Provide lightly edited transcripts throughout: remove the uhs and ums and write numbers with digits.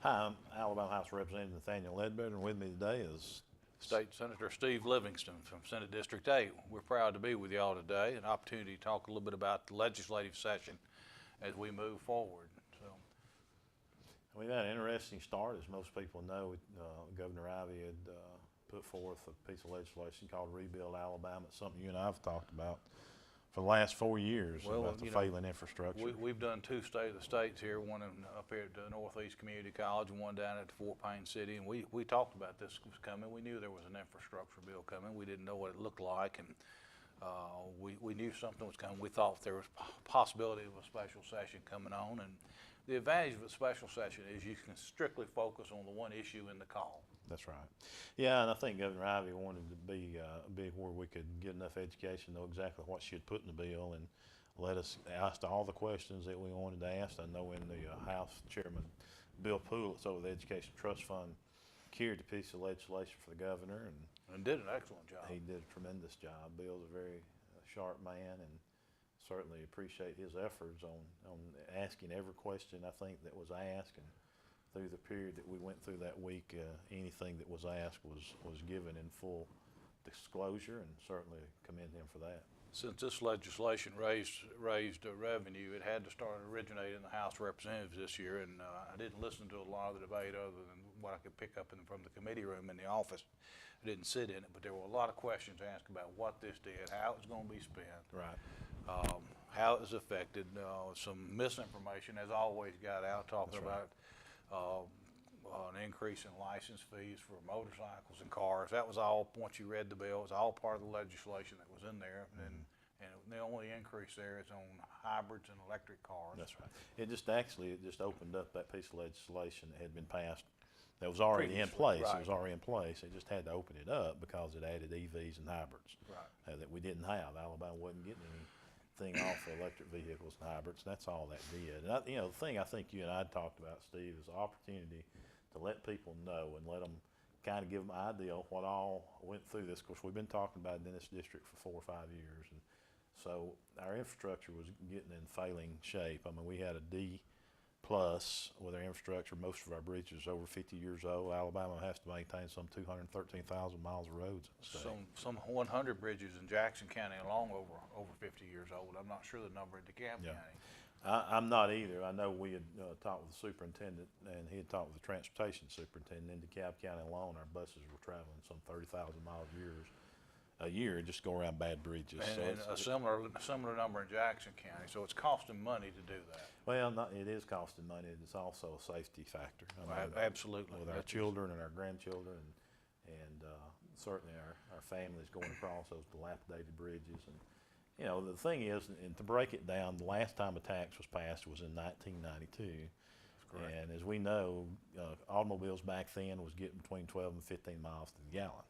Hi, I'm Alabama House Representative Nathaniel Ledbetter, and with me today is State Senator Steve Livingston from Senate District 8. We're proud to be with y'all today, an opportunity to talk a little bit about the legislative session as we move forward. we've had an interesting start. As most people know, Governor Ivey had put forth a piece of legislation called Rebuild Alabama. It's something you and I have talked about for the last 4 years about the failing infrastructure. We've done two State of the States here, one up here at the Northeast Community College and one down at Fort Payne City. And we talked about this was coming. We knew there was an infrastructure bill coming. We didn't know what it looked like, and we knew something was coming. We thought there was a possibility of a special session coming on. And the advantage of a special session is you can strictly focus on the one issue in the call. That's right. Yeah, and I think Governor Ivey wanted to be where we could get enough education, know exactly what she had put in the bill, and let us ask all the questions that we wanted to ask. I know in the House Chairman Bill Poole, over the Education Trust Fund, carried a piece of legislation for the governor, And did an excellent job. he did a tremendous job. Bill's a very sharp man, and certainly appreciate his efforts on asking every question I think that was asked, and through the period that we went through that week, anything that was asked was given in full disclosure, and certainly commend him for that. Since this legislation raised revenue, it had to start originating in the House of Representatives this year, and I didn't listen to a lot of the debate other than what I could pick up from the committee room in the office. I didn't sit in it, but there were a lot of questions asked about what this did, how it was going to be spent, Right. how it was affected. Some misinformation, as always, got out talking about an increase in license fees for motorcycles and cars. That was all, once you read the bill, it was all part of the legislation that was in there. And the only increase there is on hybrids and electric cars. That's right. It just opened up that piece of legislation that had been passed that was already in place. Right. It was already in place. It just had to open it up because it added EVs and hybrids that we didn't have. Alabama wasn't getting anything off of electric vehicles and hybrids. And that's all that did. And the thing I think you and I talked about, Steve, is the opportunity to let people know and let them kind of give them an idea of what all went through this. Of course, we've been talking about it in this district for 4 or 5 years, and so our infrastructure was getting in failing shape. I mean, we had a D plus with our infrastructure. Most of our bridges are over 50 years old. Alabama has to maintain some 213,000 miles of roads. Some 100 bridges in Jackson County alone over 50 years old. I'm not sure the number in DeKalb County. I'm not either. I know we had talked with the superintendent, and he had talked with the transportation superintendent. In DeKalb County alone, our buses were traveling some 30,000 miles a year just go around bad bridges. And a similar number in Jackson County. So it's costing money to do that. Well, it is costing money. It's also a safety factor. Absolutely. With our children and our grandchildren, and certainly our families going across those dilapidated bridges. And the thing is, and to break it down, the last time a tax was passed was in 1992. And as we know, automobiles back then was getting between 12 and 15 miles to the gallon.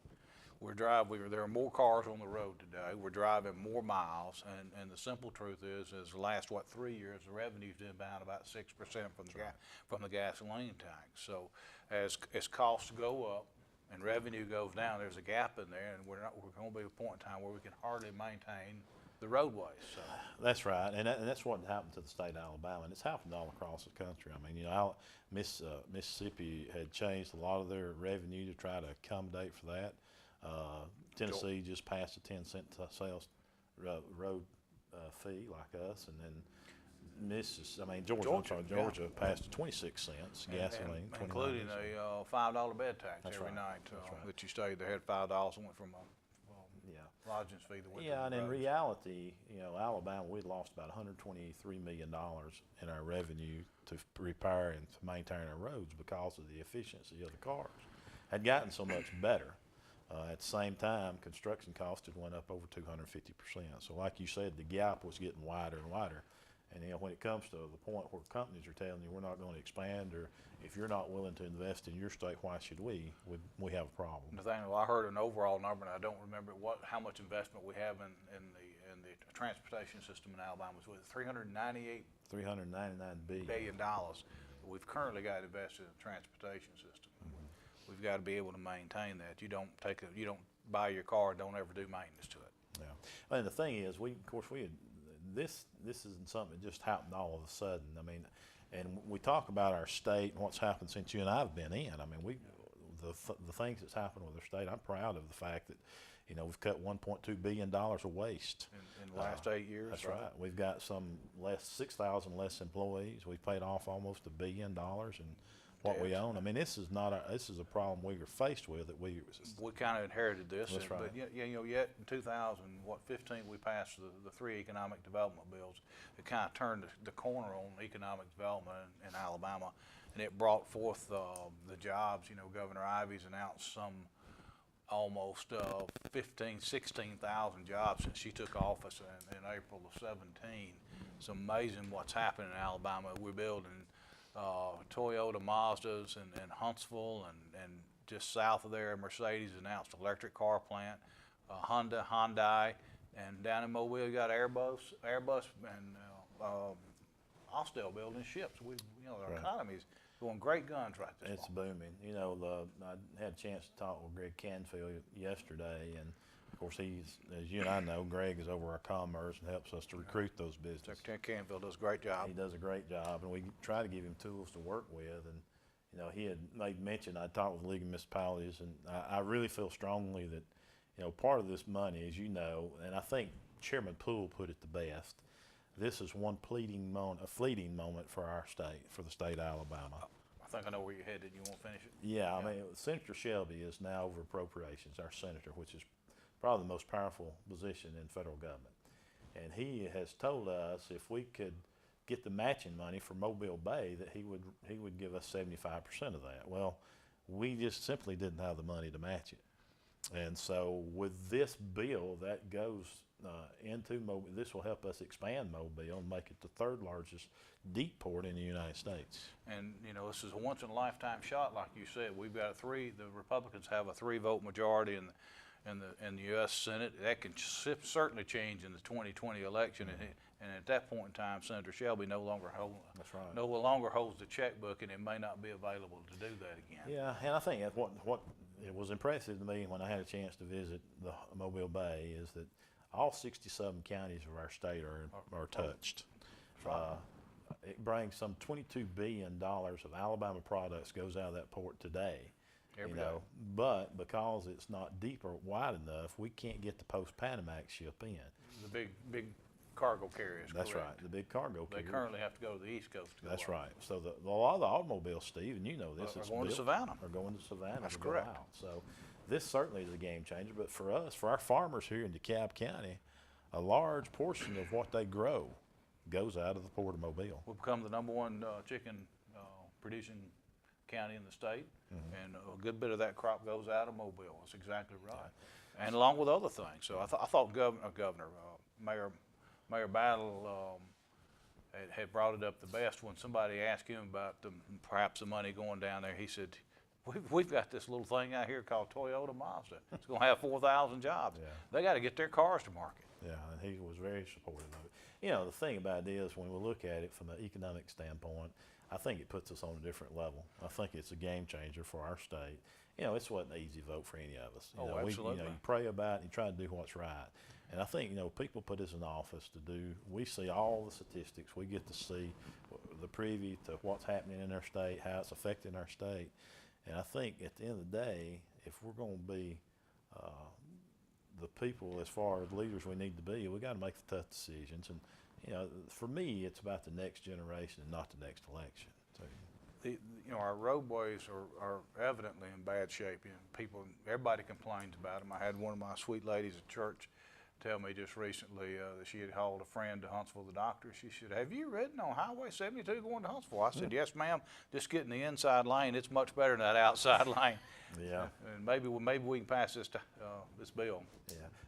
There are more cars on the road today. We're driving more miles, and the simple truth is the last 3 years, the revenue's been down about 6% from the gasoline tank. So as costs go up and revenue goes down, there's a gap in there, and we're going to be at a point in time where we can hardly maintain the roadways. So that's right, and that's what happened to the state of Alabama, and it's happened all across the country. I mean, Mississippi had changed a lot of their revenue to try to accommodate for that. Tennessee just passed a 10-cent sales road fee like us, and then Georgia passed a 26 cents gasoline, including a $5 bed tax every night that you stayed there. Had $5 and went from lodging fee to and in reality, Alabama, we'd lost about $123 million in our revenue to repair and to maintain our roads because of the efficiency of the cars. Had gotten so much better. At the same time, construction costs had went up over 250%. So like you said, the gap was getting wider and wider. And when it comes to the point where companies are telling you we're not going to expand, or if you're not willing to invest in your state, why should we? We have a problem. Nathaniel, I heard an overall number, and I don't remember how much investment we have in the transportation system in Alabama. Was it $399 billion we've currently got invested in the transportation system. We've got to be able to maintain that. You don't buy your car and don't ever do maintenance to it. Yeah. And the thing is, this isn't something that just happened all of a sudden. I mean, And we talk about our state and what's happened since you and I have been in. I mean, the things that's happened with our state, I'm proud of the fact that, you know, we've cut $1.2 billion of waste. In the last 8 years. That's right. We've got 6,000 less employees. We've paid off almost $1 billion in what we own. I mean, this is a problem we are faced with that we kind of inherited this. That's right. But you know, yet in 2015 we passed the 3 economic development bills. It kind of turned the corner on economic development in Alabama, and it brought forth the jobs. You know, Governor Ivey's announced some almost 16,000 jobs since she took office in April of 17. It's amazing what's happened in Alabama. We're building Toyota, Mazdas in Huntsville, and just south of there, Mercedes announced electric car plant, Honda, Hyundai, and down in Mobile you got Airbus, and Austal building ships. Our economy is going great guns right this It's booming. You know, I had a chance to talk with Greg Canfield yesterday, and of course he's, as you and I know, Greg is over our commerce and helps us to recruit those businesses. Secretary Canfield does a great job. He does a great job, and we try to give him tools to work with. And you know, he had made mention. I talked with the League of Municipalities, and I really feel strongly that, you know, part of this money, as you know, and I think Chairman Poole put it the best. This is one fleeting moment for our state, for the state of Alabama. I think I know where you're headed. You want to finish it? Yeah, I mean, Senator Shelby is now over appropriations, our senator, which is probably the most powerful position in federal government. And he has told us if we could get the matching money for Mobile Bay, that he would give us 75% of that. Well, we just simply didn't have the money to match it. And so with this bill that goes into Mobile, this will help us expand Mobile and make it the 3rd largest deep port in the United States. And you know, this is a once in a lifetime shot, like you said. We've got the Republicans have a 3-vote majority in the U.S. Senate. That can certainly change in the 2020 election. And at that point in time, Senator Shelby no longer holds the checkbook, and it may not be available to do that again. Yeah, and I think that's what it was impressive to me when I had a chance to visit the Mobile Bay is that all 67 counties of our state are touched. It brings some $22 billion of Alabama products goes out of that port today. Every day. But because it's not deep or wide enough, we can't get the post-Panamax ship in. The big cargo carriers. That's correct. right, the big cargo carriers. They currently have to go to the East Coast to go That's out. right. So a lot of the automobiles, Steve, and you know this, are going to Savannah. Are going to Savannah. That's to correct. Go out. So this certainly is a game changer. But for us, for our farmers here in DeKalb County, a large portion of what they grow goes out of the Port of Mobile. We've become the #1 chicken producing county in the state, and a good bit of that crop goes out of Mobile. That's exactly right, and along with other things. So I thought Mayor Battle had brought it up the best when somebody asked him about perhaps the money going down there. He said, we've got this little thing out here called Toyota Mazda. It's going to have 4,000 jobs. Yeah. They got to get their cars to market. Yeah, and he was very supportive of it. You know, the thing about it is when we look at it from an economic standpoint, I think it puts us on a different level. I think it's a game changer for our state. You know, it's wasn't an easy vote for any of us. Absolutely. You pray about it and you try to do what's right. And I think, people put us in office we see all the statistics. We get to see the preview to what's happening in our state, how it's affecting our state. And I think at the end of the day, if we're going to be the people as far as leaders we need to be, we got to make the tough decisions. And, for me, it's about the next generation and not the next election. So, our roadways are evidently in bad shape. Everybody complains about them. I had one of my sweet ladies at church tell me just recently that she had hauled a friend to Huntsville, the doctor. She said, "Have you ridden on Highway 72 going to Huntsville?" I said, "Yes, ma'am. Just getting the inside lane. It's much better than that outside lane." Yeah. And maybe we can pass this bill.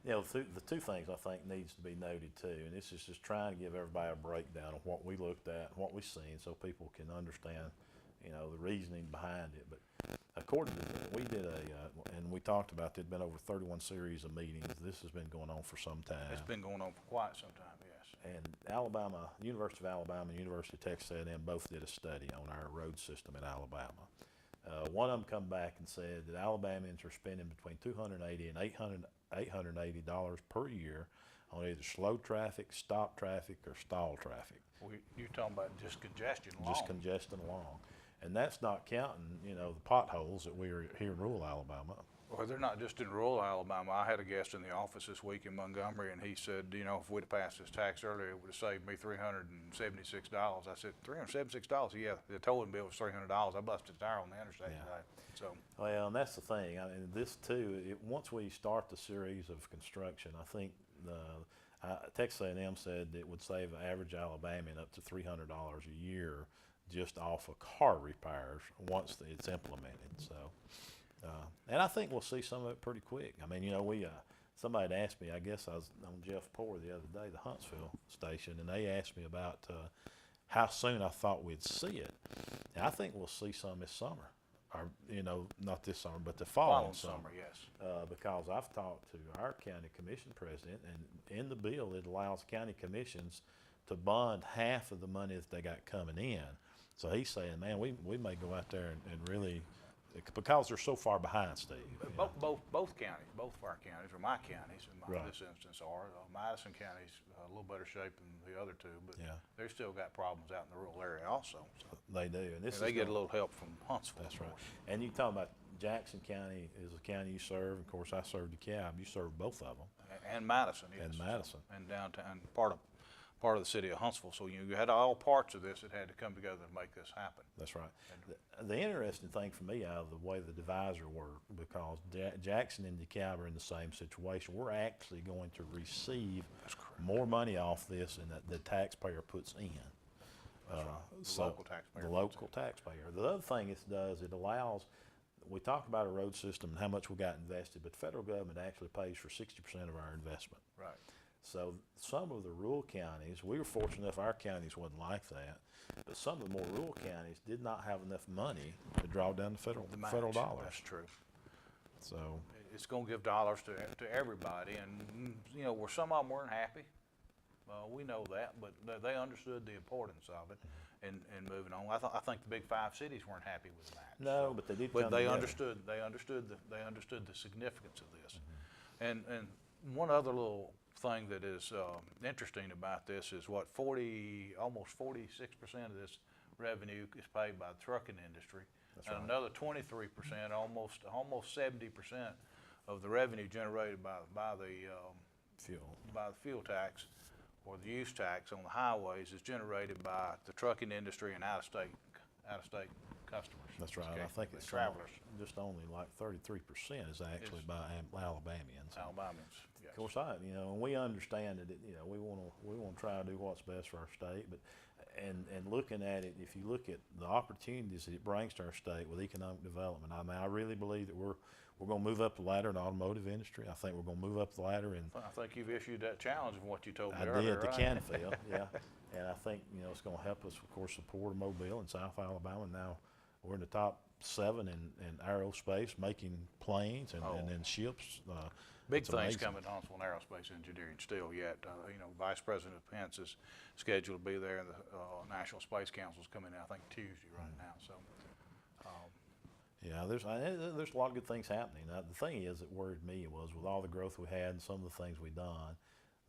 Yeah. The two things I think needs to be noted too, and this is just trying to give everybody a breakdown of what we looked at, and what we've seen, so people can understand, the reasoning behind it. But according to we did and we talked about there'd been over 31 series of meetings. This has been going on for some time. It's been going on for quite some time, yes. And University of Alabama and University of Texas A&M both did a study on our road system in Alabama. One of them come back and said that Alabamians are spending between $280 and $880 per year on either slow traffic, stop traffic, or stall traffic. You're talking about just congestion alone. Just congesting along. And that's not counting, you know, the potholes that we're here in rural Alabama. Well, they're not just in rural Alabama. I had a guest in the office this week in Montgomery, and he said, you know, if we'd have passed this tax earlier, it would have saved me $376. I said, $376? Yeah, the towing bill was $300. I busted a tire on the interstate today. So. Well, and that's the thing. I mean, this too, once we start the series of construction, I think Texas A&M said it would save the average Alabamian up to $300 a year just off of car repairs once it's implemented. So. And I think we'll see some of it pretty quick. I mean, you know, somebody had asked me, I guess I was on Jeff Poor the other day, the Huntsville station, and they asked me about how soon I thought we'd see it. And I think we'll see some this summer, or, you know, not this summer, but the following summer. Yes. Because I've talked to our county commission president, and in the bill, it allows county commissions to bond half of the money that they got coming in. So he's saying, man, we may go out there and really, because they're so far behind, Steve. Both counties, both of our counties, or my counties in Right. this instance are. Madison County's a little better shape than the other two, but Yeah. they've still got problems out in the rural area also. So. They do. And They get a little help from Huntsville. That's right. And you talk about Jackson County is a county you serve. Of course, I serve DeKalb. You serve both of them. And Madison, yes. And Madison. And downtown, part of the city of Huntsville. So you had all parts of this that had to come together to make this happen. That's right. The interesting thing for me out of the way the divisor worked, because Jackson and DeKalb are in the same situation, we're actually going to receive more money off this than the taxpayer puts in. Local taxpayer. The local taxpayer. The other thing it does, it allows, we talk about a road system and how much we got invested, but the federal government actually pays for 60% of our investment. Right. So some of the rural counties, we were fortunate enough our counties wasn't like that, but some of the more rural counties did not have enough money to draw down the federal dollars. That's true. So it's going to give dollars to everybody, and you know, where some of them weren't happy, we know that, but they understood the importance of it, and moving on. I think the big 5 cities weren't happy with that. No, so, but they did. But come they together. understood. They understood the significance of this, and one other little thing that is interesting about this is what almost 46% of this revenue is paid by the trucking industry. That's and right. Another 23%, almost 70% of the revenue generated by the fuel tax or the use tax on the highways is generated by the trucking industry and out-of-state customers. That's right. Okay. I think it's travelers. just only like 33% is actually by Alabamians. Alabamians. Yes. Of course, and we understand that we want to try to do what's best for our state, but and looking at it, if you look at the opportunities that it brings to our state with economic development, I mean, I really believe that we're going to move up the ladder in the automotive industry. I think we're going to move up the ladder in. I think you've issued that challenge of what you told me I earlier. did to right? Canfield, yeah, and I think it's going to help us, of course, support Mobile and South Alabama. Now we're in the top 7 in aerospace, making planes and then ships. Big things amazing. coming to Huntsville in aerospace engineering still yet. Vice President Pence is scheduled to be there, and the National Space Council is coming out, I think, Tuesday right now. So, yeah, there's a lot of good things happening. The thing is that worried me was with all the growth we had and some of the things we done,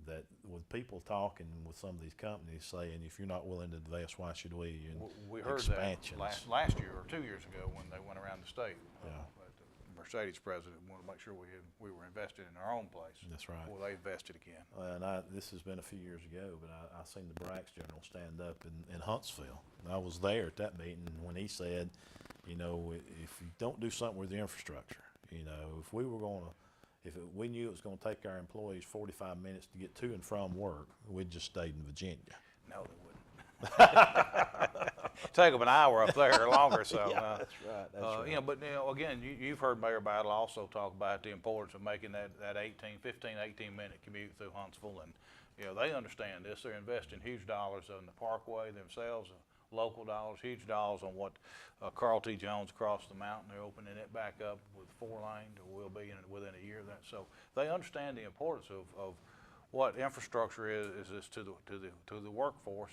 that with people talking with some of these companies saying, if you're not willing to invest, why should we? And we heard expansions. that last year or 2 years ago when they went around the state. Yeah. But the Mercedes president wanted to make sure we were invested in our own place. That's right. Well, they invested again. And this has been a few years ago, but I seen the Brax General stand up in Huntsville. And I was there at that meeting when he said, if you don't do something with the infrastructure, if we knew it was going to take our employees 45 minutes to get to and from work, we'd just stayed in Virginia. No, they wouldn't. Take them an hour up there or longer. So yeah, that's right. That's right. But again, you've heard Mayor Battle also talk about the importance of making that 18-minute commute through Huntsville, and they understand this. They're investing huge dollars on the Parkway themselves, local dollars, huge dollars on what Carl T. Jones across the mountain. They're opening it back up with 4-lane, or will be within a year of that. So they understand the importance of what infrastructure is to the workforce.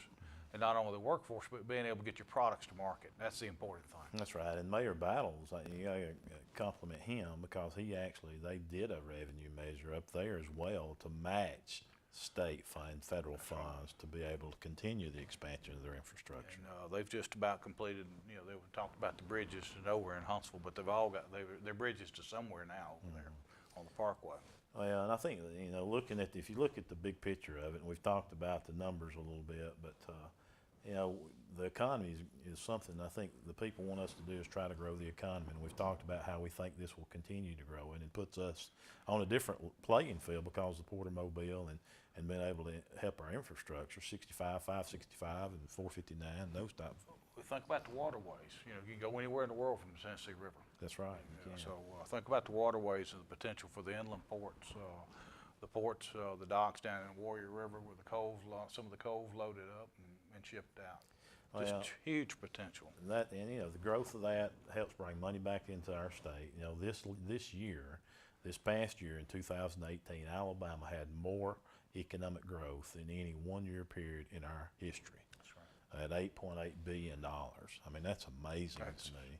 And not only the workforce, but being able to get your products to market. That's the important thing. That's right. And Mayor Battles, you got to compliment him because they did a revenue measure up there as well to match state fund, federal funds to be able to continue the expansion of their infrastructure. And they've just about completed, you know, they talked about the bridges and over in Huntsville, but they've all got, they're bridges to somewhere now over there on the parkway. Well, and I think, you know, if you look at the big picture of it, and we've talked about the numbers a little bit, but, you know, the economy is something I think the people want us to do is try to grow the economy. And we've talked about how we think this will continue to grow, and it puts us on a different playing field because of Porter Mobile and being able to help our infrastructure, 65, 565, and 459, those type of. We think about the waterways. You know, you can go anywhere in the world from the Tennessee River. That's right. So think about the waterways and the potential for the inland ports. The docks down in Warrior River where the coals, some of the coals loaded up and shipped out. Just huge potential. And you know, the growth of that helps bring money back into our state. You know, this past year in 2018, Alabama had more economic growth in any 1 year period in our history. That's right. At $8.8 billion. I mean, that's amazing to me.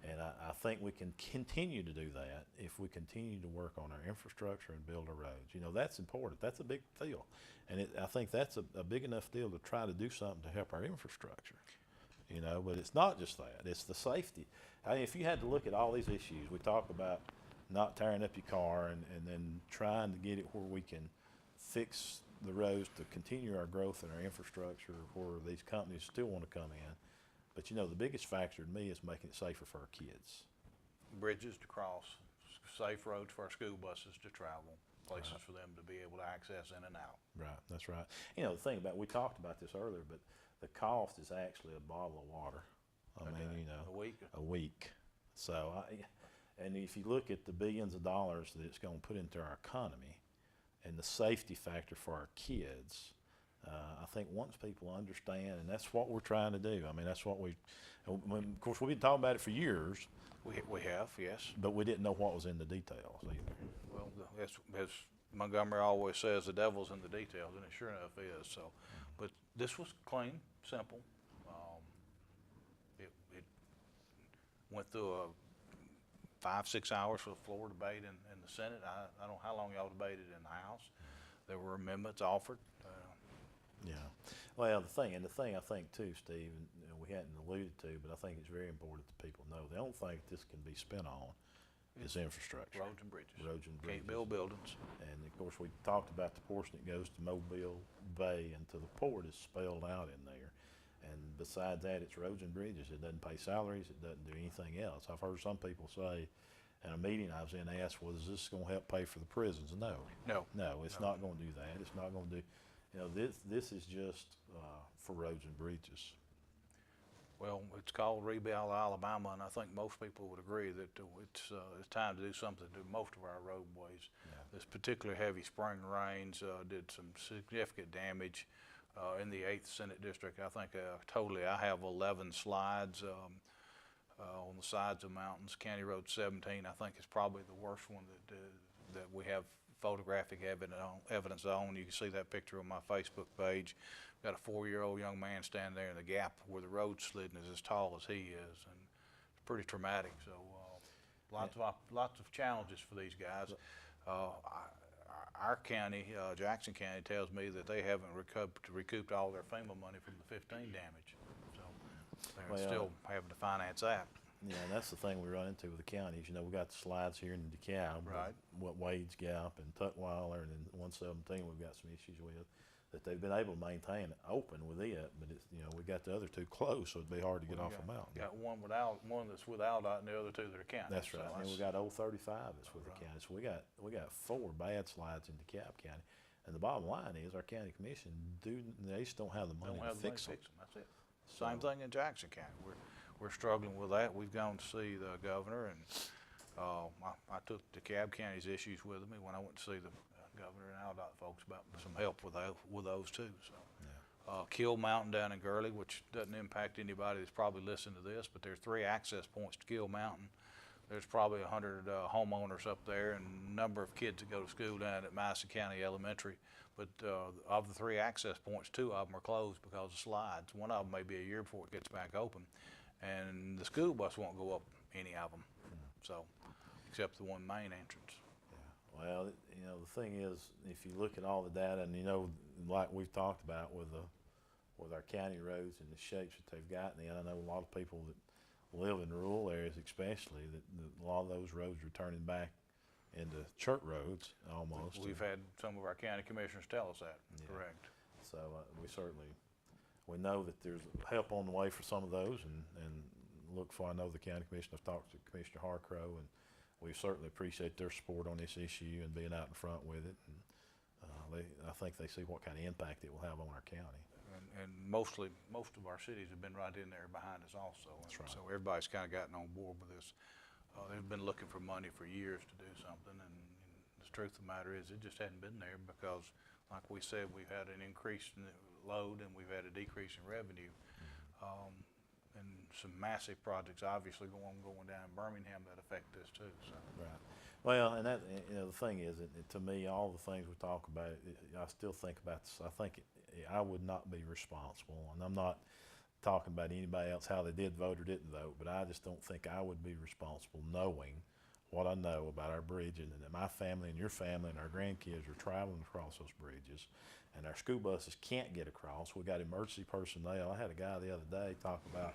And I think we can continue to do that if we continue to work on our infrastructure and build our roads. You know, that's important. That's a big deal. And I think that's a big enough deal to try to do something to help our infrastructure. You know, but it's not just that. It's the safety. I mean, if you had to look at all these issues, we talk about not tearing up your car and then trying to get it where we can fix the roads to continue our growth in our infrastructure where these companies still want to come in. But you know, the biggest factor to me is making it safer for our kids. Bridges to cross, safe roads for our school buses to travel, places for them to be able to access in and out. Right, that's right. You know, the thing about, we talked about this earlier, but the cost is actually a bottle of water. I mean, you know, a week. So, and if you look at the billions of dollars that it's going to put into our economy and the safety factor for our kids, I think once people understand, and that's what we're trying to do. I mean, that's what of course, we've been talking about it for years. We have, yes. But we didn't know what was in the details either. Well, as Montgomery always says, the devil's in the details, and it sure enough is. So, but this was clean, simple. It went through a 5-6 hours for the floor debate in the Senate. I don't know how long y'all debated in the House. There were amendments offered. Yeah. Well, the thing I think too, Steve, and you know, we hadn't alluded to, but I think it's very important that people know the only thing this can be spent on is infrastructure. Roads and bridges. Can't build buildings. And of course, we talked about the portion that goes to Mobile Bay and to the port is spelled out in there. And besides that, it's roads and bridges. It doesn't pay salaries. It doesn't do anything else. I've heard some people say, in a meeting I was in, asked, well, is this going to help pay for the prisons? No, it's not going to do that. It's not going to do. You know, this is just for roads and bridges. Well, it's called Rebuild Alabama, and I think most people would agree that it's time to do something to most of our roadways. Yeah. This particular heavy spring rains did some significant damage in the 8th Senate District. I think totally I have 11 slides on the sides of mountains. County Road 17, I think, is probably the worst one that we have photographic evidence on. You can see that picture on my Facebook page. Got a 4-year-old young man standing there in the gap where the road slid and is as tall as he is, and it's pretty traumatic. So lots of challenges for these guys. Our county, Jackson County, tells me that they haven't recouped all their FEMA money from the 15 damage. So they're still having to finance that. Yeah, and that's the thing we run into with the counties. You know, we got the slides here in DeKalb, right? What Wade's Gap and Tutwiler, and then 117 we've got some issues with that they've been able to maintain open with it, but it's, you know, we got the other two closed, so it'd be hard to get off a mountain. Got one that's without it, and the other two that are county. That's right. So and we got old 35 that's with the county. So we got 4 bad slides in DeKalb County, and the bottom line is our county commission they just don't have the money to fix them. That's it. Same thing in Jackson County. We're struggling with that. We've gone to see the governor, and I took DeKalb County's issues with me when I went to see the governor and ALDOT folks about some help with those too. So, yeah. Kill Mountain down in Gurley, which doesn't impact anybody that's probably listening to this, but there's 3 access points to Kill Mountain. There's probably 100 homeowners up there and a number of kids that go to school down at Madison County Elementary. But of the 3 access points, 2 of them are closed because of slides. One of them may be a year before it gets back open. And the school bus won't go up any of them, so except the one main entrance. Yeah. Well, you know, the thing is, if you look at all the data, and you know, like we've talked about with our county roads and the shapes that they've gotten in, I know a lot of people that live in rural areas, especially, that a lot of those roads are turning back into church roads almost. We've had some of our county commissioners tell us that. Yeah. Correct. So we know that there's help on the way for some of those, and look for. I know the county commission. I've talked to Commissioner Harcrow, and we certainly appreciate their support on this issue and being out in front with it. And I think they see what kind of impact it will have on our county. And most of our cities have been right in there behind us also. That's right. So everybody's kind of gotten on board with this. They've been looking for money for years to do something, and the truth of the matter is it just hadn't been there because, like we said, we've had an increase in the load and we've had a decrease in revenue. And some massive projects obviously going down in Birmingham that affect this too. So. Right. Well, and that, you know, the thing is, to me, all the things we talk about, I still think about this. I think I would not be responsible, and I'm not talking about anybody else, how they did vote or didn't vote, but I just don't think I would be responsible knowing what I know about our bridge, and that my family and your family and our grandkids are traveling across those bridges, and our school buses can't get across. We got emergency personnel. I had a guy the other day talk about,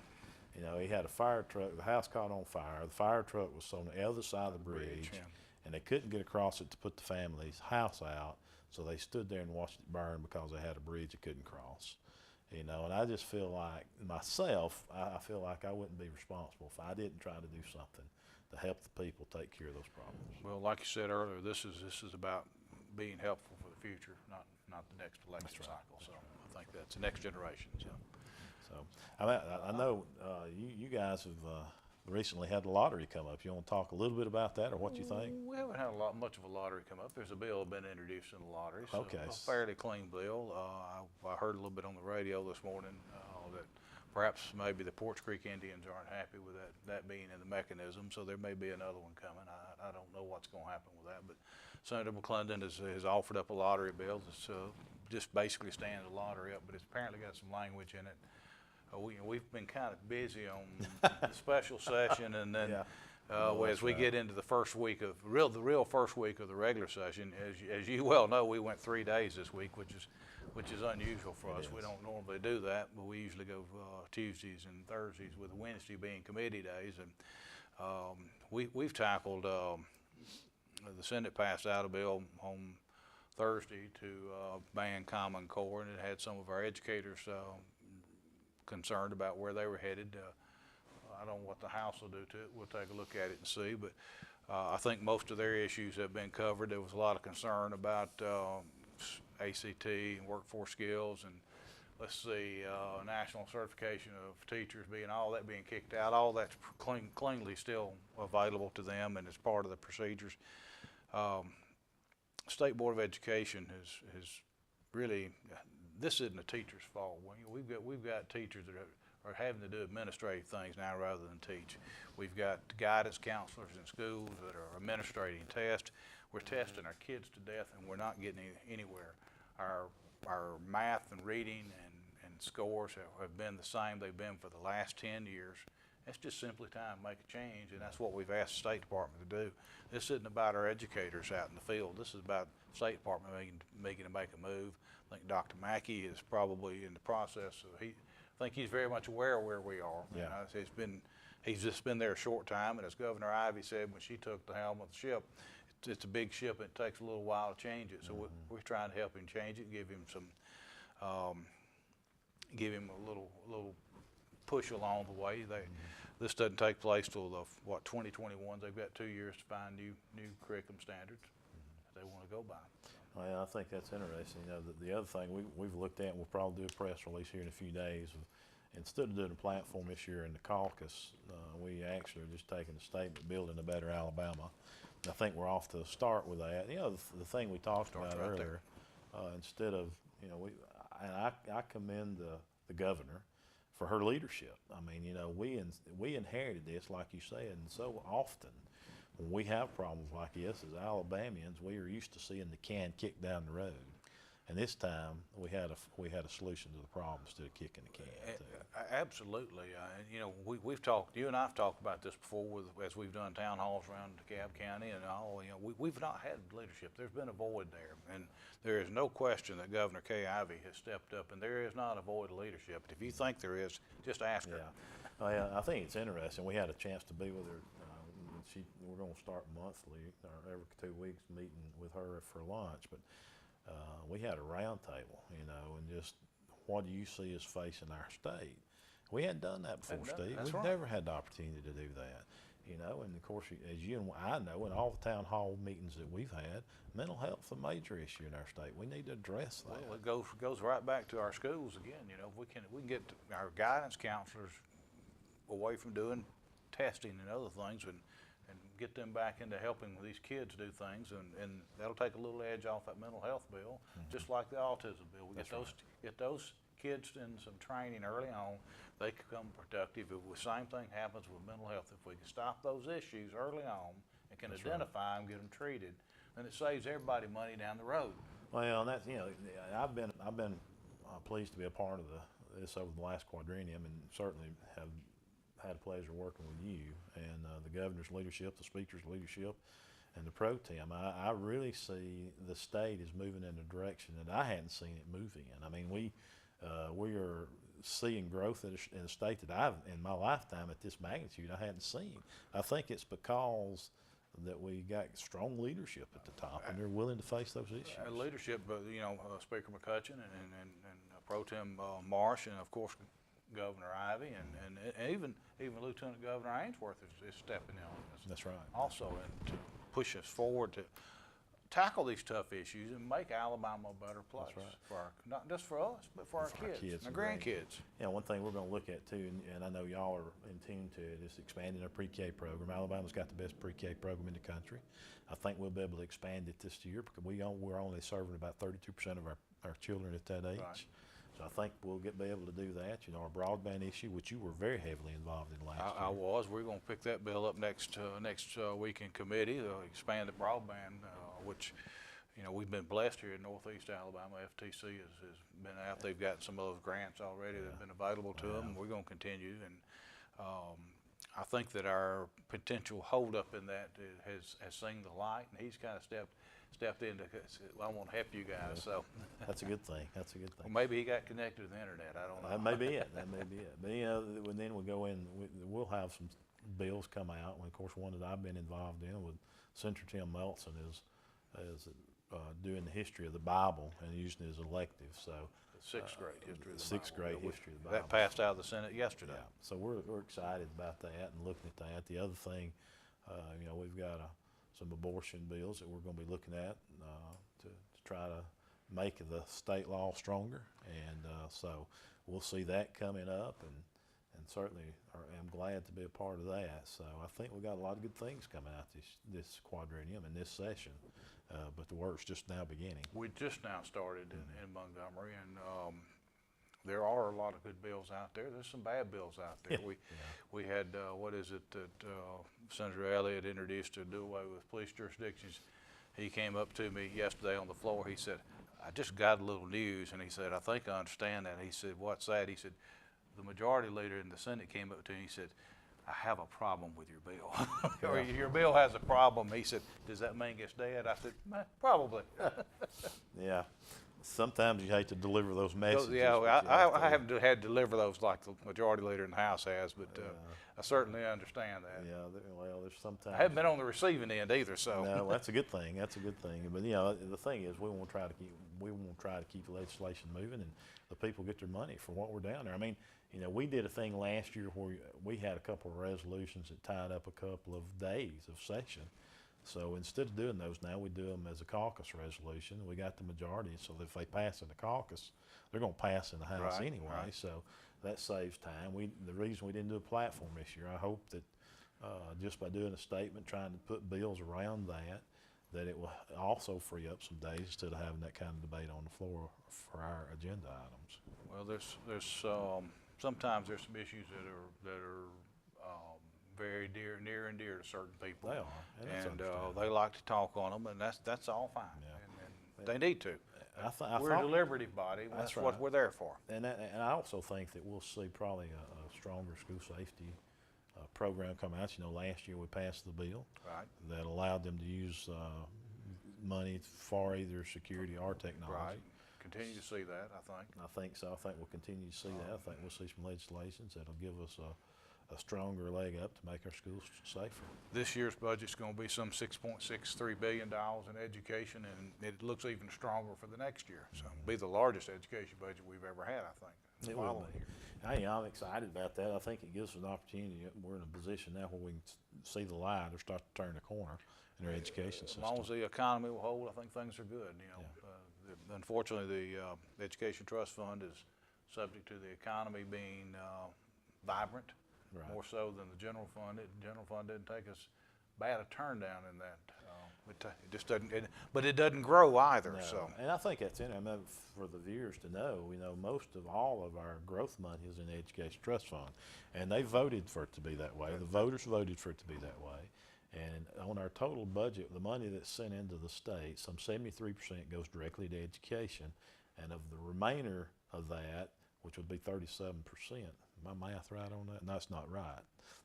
you know, he had a fire truck, the house caught on fire, the fire truck was on the other side of the bridge, Yeah. and they couldn't get across it to put the family's house out, so they stood there and watched it burn because they had a bridge they couldn't cross. You know, and I just feel like myself, I feel like I wouldn't be responsible if I didn't try to do something to help the people take care of those problems. Well, like you said earlier, this is about being helpful for the future, not the next election cycle. So I think that's the next generation. So I know you guys have recently had the lottery come up. You want to talk a little bit about that, or what you think? We haven't had much of a lottery come up. There's a bill been introduced in the lottery, so Okay. a fairly clean bill. I heard a little bit on the radio this morning that perhaps maybe the Porch Creek Indians aren't happy with that being in the mechanism, so there may be another one coming. I don't know what's going to happen with that, but Senator McClendon has offered up a lottery bill to just basically stand the lottery up, but it's apparently got some language in it. We've been kind of busy on the special session, and then as we get into the first week of the real first week of the regular session, as you well know, we went 3 days this week, which is unusual for us. We don't normally do that, but we usually go Tuesdays and Thursdays, with Wednesday being committee days. And we've tackled the Senate passed out a bill on Thursday to ban Common Core, and it had some of our educators concerned about where they were headed. I don't know what the House will do to it. We'll take a look at it and see, but I think most of their issues have been covered. There was a lot of concern about ACT and workforce skills, and national certification of teachers all that being kicked out. All that's cleanly still available to them, and it's part of the procedures. State Board of Education has really, this isn't the teacher's fault. We've got teachers that are having to do administrative things now rather than teach. We've got guidance counselors in schools that are administrating tests. We're testing our kids to death, and we're not getting anywhere. Our math and reading and scores have been the same they've been for the last 10 years. It's just simply time to make a change, and that's what we've asked the State Department to do. This isn't about our educators out in the field. This is about the State Department making a move. I think Dr. Mackey is probably in the process of, I think he's very much aware of where we are. Yeah. He's just been there a short time, and as Governor Ivey said when she took the helm of the ship, it's a big ship and it takes a little while to change it. So we're trying to help him change it, give him a little push along the way. This doesn't take place till 2021. They've got 2 years to find new curriculum standards that they want to go by. Well, I think that's interesting. You know, the other thing we've looked at, and we'll probably do a press release here in a few days. Instead of doing a platform this year in the caucus, we actually are just taking a statement, building a better Alabama. And I think we're off to start with that. You know, the thing we talked about earlier, instead of, you know, I commend the governor for her leadership. I mean, you know, we inherited this, like you said, and so often when we have problems like this as Alabamians, we are used to seeing the can kicked down the road. And this time we had a solution to the problem instead of kicking the can. too. Absolutely. You know, we've talked, you and I've talked about this before as we've done town halls around DeKalb County and all. You know, we've not had leadership. There's been a void there, and there is no question that Governor Kay Ivey has stepped up, and there is not a void of leadership. If you think there is, just ask her. Yeah, well, I think it's interesting. We had a chance to be with her. We're going to start monthly or every 2 weeks meeting with her for lunch, but we had a round table, you know, and just what do you see as facing our state? We hadn't done that before, Steve. We've never had the opportunity to do that, you know. And of course, as you and I know, in all the town hall meetings that we've had, mental health's a major issue in our state. We need to address that. Well, it goes right back to our schools again. You know, if we can get our guidance counselors away from doing testing and other things, and get them back into helping these kids do things, and that'll take a little edge off that mental health bill, just like the autism bill. We get those kids in some training early on, they become productive. If the same thing happens with mental health, if we can stop those issues early on and can identify them, get them treated, then it saves everybody money down the road. Well, and that's, you know, I've been pleased to be a part of this over the last quadrennium, and certainly have had a pleasure working with you and the governor's leadership, the speaker's leadership, and the pro tem. I really see the state is moving in a direction that I hadn't seen it move in. I mean, we are seeing growth in a state that I've, in my lifetime at this magnitude, I hadn't seen. I think it's because that we got strong leadership at the top, and they're willing to face those issues. Leadership, you know, Speaker McCutcheon and Pro Tem Marsh, and of course Governor Ivey, and even Lieutenant Governor Ainsworth is stepping in on this. That's right. Also, and to push us forward to tackle these tough issues and make Alabama a better place. That's right. For not just for us, but for our kids and our grandkids. Yeah, one thing we're going to look at too, and I know y'all are in tune to it, is expanding our pre-K program. Alabama's got the best pre-K program in the country. I think we'll be able to expand it this year because we're only serving about 32% of our children at that age. Right. So I think we'll be able to do that. You know, our broadband issue, which you were very heavily involved in last year. I was. We're going to pick that bill up next week in committee, expand the broadband, which, you know, we've been blessed here in Northeast Alabama. FTC has been out. They've got some of those grants already that have been available to them, and we're going to continue. And I think that our potential holdup in that has seen the light, and he's kind of stepped in to, well, I want to help you guys. So that's a good thing. That's a good thing. Well, maybe he got connected to the internet. I don't know. That may be it. That may be it. But you know, then we'll go in. We'll have some bills come out. And of course, one that I've been involved in with Senator Tim Melton is doing the history of the Bible and using it as elective. So sixth grade history of the sixth Bible. grade history of the Bible. That passed out of the Senate yesterday. Yeah. So we're excited about that and looking at that. The other thing, you know, we've got some abortion bills that we're going to be looking at to try to make the state law stronger, and so we'll see that coming up, and certainly I'm glad to be a part of that. So I think we got a lot of good things coming out this quadrennium and this session, but the work's just now beginning. We just now started in Montgomery, and there are a lot of good bills out there. There's some bad bills out there. We had what is it that Senator Elliott introduced to do away with police jurisdictions. He came up to me yesterday on the floor. He said, "I just got a little news," and he said, "I think I understand that." He said, "What's that?" He said, "The majority leader in the Senate came up to me. He said, I have a problem with your bill." Or your bill has a problem. He said, "Does that mean it's dead?" I said, "Probably." Yeah. Sometimes you hate to deliver those messages. Yeah, I haven't had to deliver those like the majority leader in the House has, but I certainly understand that. Yeah, well, there's sometimes. I haven't been on the receiving end either, so. No, that's a good thing. That's a good thing. But you know, the thing is, we want to try to keep the legislation moving, and the people get their money for what we're down there. I mean, you know, we did a thing last year where we had a couple of resolutions that tied up a couple of days of session. So instead of doing those now, we do them as a caucus resolution. We got the majority, so that if they pass in the caucus, they're going to pass in the House anyway. Right. So that saves time. The reason we didn't do a platform this year, I hope that just by doing a statement, trying to put bills around that it will also free up some days instead of having that kind of debate on the floor for our agenda items. Well, there's sometimes there's some issues that are very near and dear to certain people. They are, and they like to talk on them, and that's all fine. Yeah. And they need to. I We're a thought, deliberative body. That's That's what right. we're there for. and I also think that we'll see probably a stronger school safety program come out. You know, last year we passed the bill Right. that allowed them to use money for either security or technology. Right. Continue to see that, I think. I think so. I think we'll continue to see that. I think we'll see some legislations that'll give us a stronger leg up to make our schools safer. This year's budget's gonna be some $6.63 billion in education, and it looks even stronger for the next year. So it'll be the largest education budget we've ever had, I think. It will following be. year. Hey, I'm excited about that. I think it gives us an opportunity. We're in a position now where we can see the light or start to turn the corner in our education As long as system. the economy will hold, I think things are good, you know. Unfortunately, the Education Trust Fund is subject to the economy being vibrant, Right. more so than the general fund. The general fund didn't take as bad a turn down in that. It just doesn't, but it doesn't grow either, No. so. And I think that's I mean, for the viewers to know, most of all of our growth money is in the Education Trust Fund. And they voted for it to be that way. The voters voted for it to be that way. And on our total budget, the money that's sent into the state, some 73% goes directly to education. And of the remainder of that, which would be 37%, my math right on that? No, it's not right.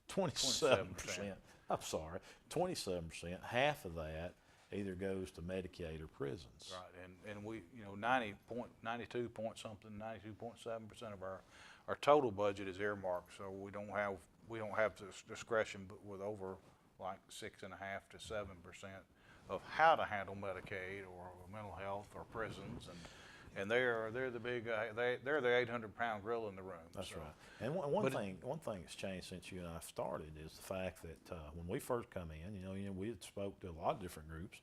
27%. I'm sorry, 27%. Half of that either goes to Medicaid or prisons. Right, and we, 92.7% of our total budget is earmarked, so we don't have this discretion, but with over like 6.5 to 7% of how to handle Medicaid or mental health or prisons, and they're the big they're the 800-pound gorilla in the room. That's so. right. And one thing that's changed since you and I started is the fact that when we first come in, we had spoke to a lot of different groups,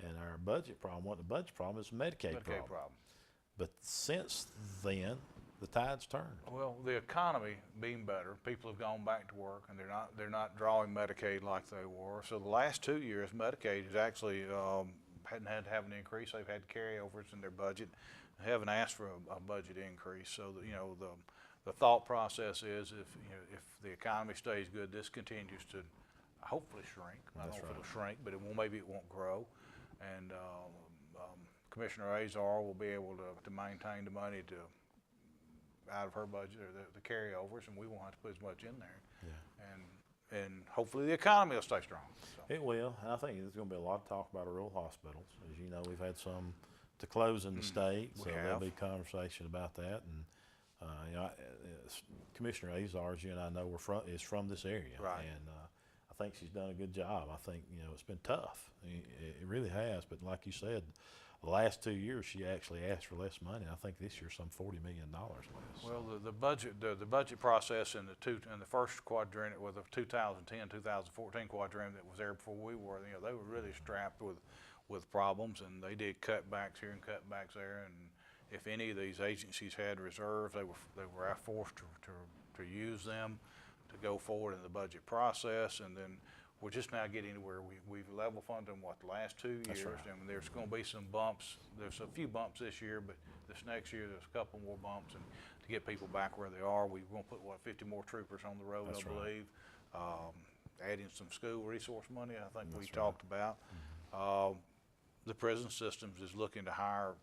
and our budget problem wasn't the budget problem; it's a Medicaid problem. But since then, the tide's turned. Well, the economy being better, people have gone back to work, and they're not drawing Medicaid like they were. So the last 2 years, Medicaid has actually hadn't had to have an increase. They've had carryovers in their budget. They haven't asked for a budget increase. So the thought process is if the economy stays good, this continues to hopefully shrink. I don't know if it'll shrink, but maybe it won't grow. And Commissioner Azar will be able to maintain the money out of her budget, or the carryovers, and we won't have to put as much in there. Yeah. And hopefully the economy will stay strong. So. It will, and I think there's going to be a lot of talk about our rural hospitals. As you know, we've had some to close in the state, so there'll be conversation about that. And Commissioner Azar, as you and I know, is from this area, Right. And I think she's done a good job. I think it's been tough. It really has. But like you said, the last 2 years she actually asked for less money. I think this year some $40 million less. Well, the budget process in the first quadrennium, with the 2010-2014 quadrennium that was there before we were, they were really strapped with problems, and they did cutbacks here and cutbacks there. And if any of these agencies had reserves, they were forced to use them to go forward in the budget process. And then we're just now getting to where we've level funded them, the last 2 years. Right. And there's going to be some bumps. There's a few bumps this year, but this next year there's a couple more bumps. And to get people back where they are, we're going to put 50 more troopers on the road, That's I believe. Adding some school resource money, I think we That's talked about. The prison systems is looking to hire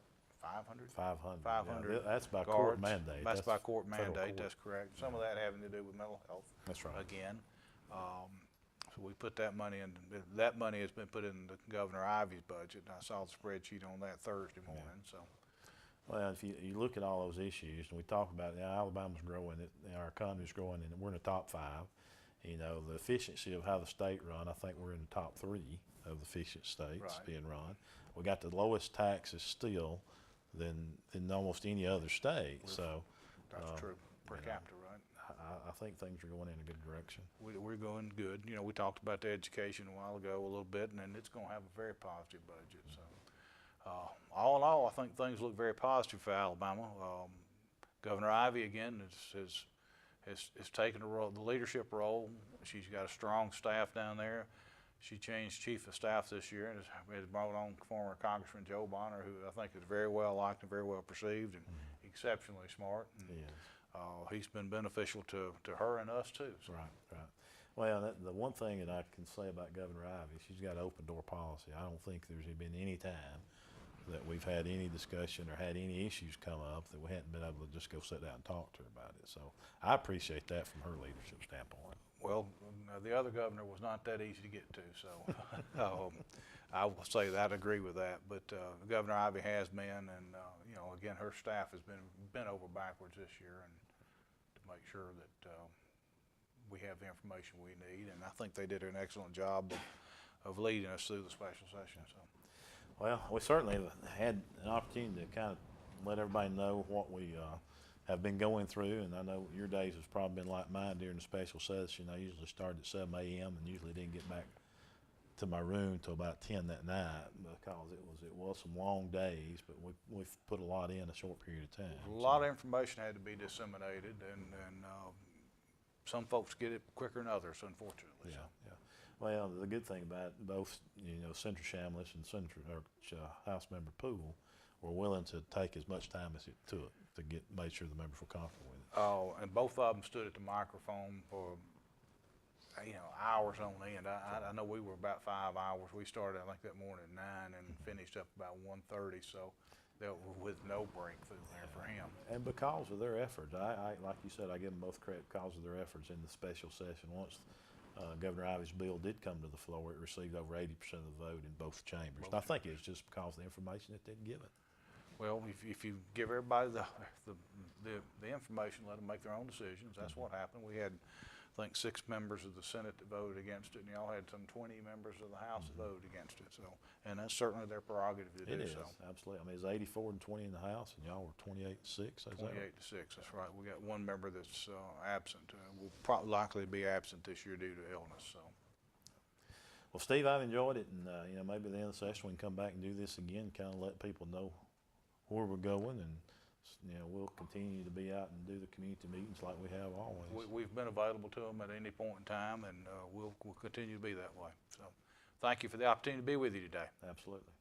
500. 500. Yeah, that's by guards. court mandate. That's by court federal mandate. court. That's correct. Some of that having to do with mental health. That's right. Again, so we put that money in. That money has been put in the Governor Ivey's budget. And I saw the spreadsheet on that Thursday morning. So. Well, if you look at all those issues, and we talk about Alabama's growing, our economy's growing, and we're in the top 5. The efficiency of how the state run, I think we're in the top 3 of the efficient states being run. We got the lowest taxes still than almost any other state. So that's true. Per capita, right? I think things are going in a good direction. We're going good. We talked about the education a while ago a little bit, and it's going to have a very positive budget. So. All in all, I think things look very positive for Alabama. Governor Ivey again has taken the leadership role. She's got a strong staff down there. She changed chief of staff this year and has brought on former Congressman Joe Bonner, who I think is very well liked and very well perceived and exceptionally smart. And, he's been beneficial to her and us too. So. Right. Well, the one thing that I can say about Governor Ivey, she's got an open door policy. I don't think there's been any time that we've had any discussion or had any issues come up that we hadn't been able to just go sit down and talk to her about it. So I appreciate that from her leadership standpoint. Well, the other governor was not that easy to get to, so I will say that, I agree with that. But Governor Ivy has been, and you know, again, her staff has been over backwards this year, and to make sure that we have the information we need. And I think they did an excellent job of leading us through the special session. So. Well, we certainly had an opportunity to kind of let everybody know what we have been going through, and I know your days has probably been like mine during the special session. I usually started at 7 a.m. and usually didn't get back to my room till about 10 that night because it was some long days, but we've put a lot in a short period of time. A lot of information had to be disseminated, and some folks get it quicker than others, unfortunately. Yeah, yeah. Well, the good thing about both, you know, Senator Chambliss and House Member Poole were willing to take as much time as it took to make sure the members were comfortable with it. Oh, and both of them stood at the microphone for, you know, hours on end. I know we were about 5 hours. We started, I think, that morning at 9 and finished up about 1:30. So that was with no break through there for him. And because of their efforts, I like you said, I give them both credit because of their efforts in the special session. Once Governor Ivy's bill did come to the floor, it received over 80% of the vote in both chambers. And I think it's just because of the information that they'd given. Well, if you give everybody the information, let them make their own decisions. That's what happened. We had, I think, 6 members of the Senate that voted against it, and y'all had some 20 members of the House that voted against it. So, and that's certainly their prerogative to do so. Absolutely. I mean, it's 84 and 20 in the House, and y'all were 28-6. 28-6. That's right. We got one member that's absent. Will probably likely be absent this year due to illness. So. Well, Steve, I've enjoyed it, and you know, maybe at the end of the session we can come back and do this again, kind of let people know where we're going, and you know, we'll continue to be out and do the community meetings like we have always. We've been available to them at any point in time, and we'll continue to be that way. So, thank you for the opportunity to be with you today. Absolutely.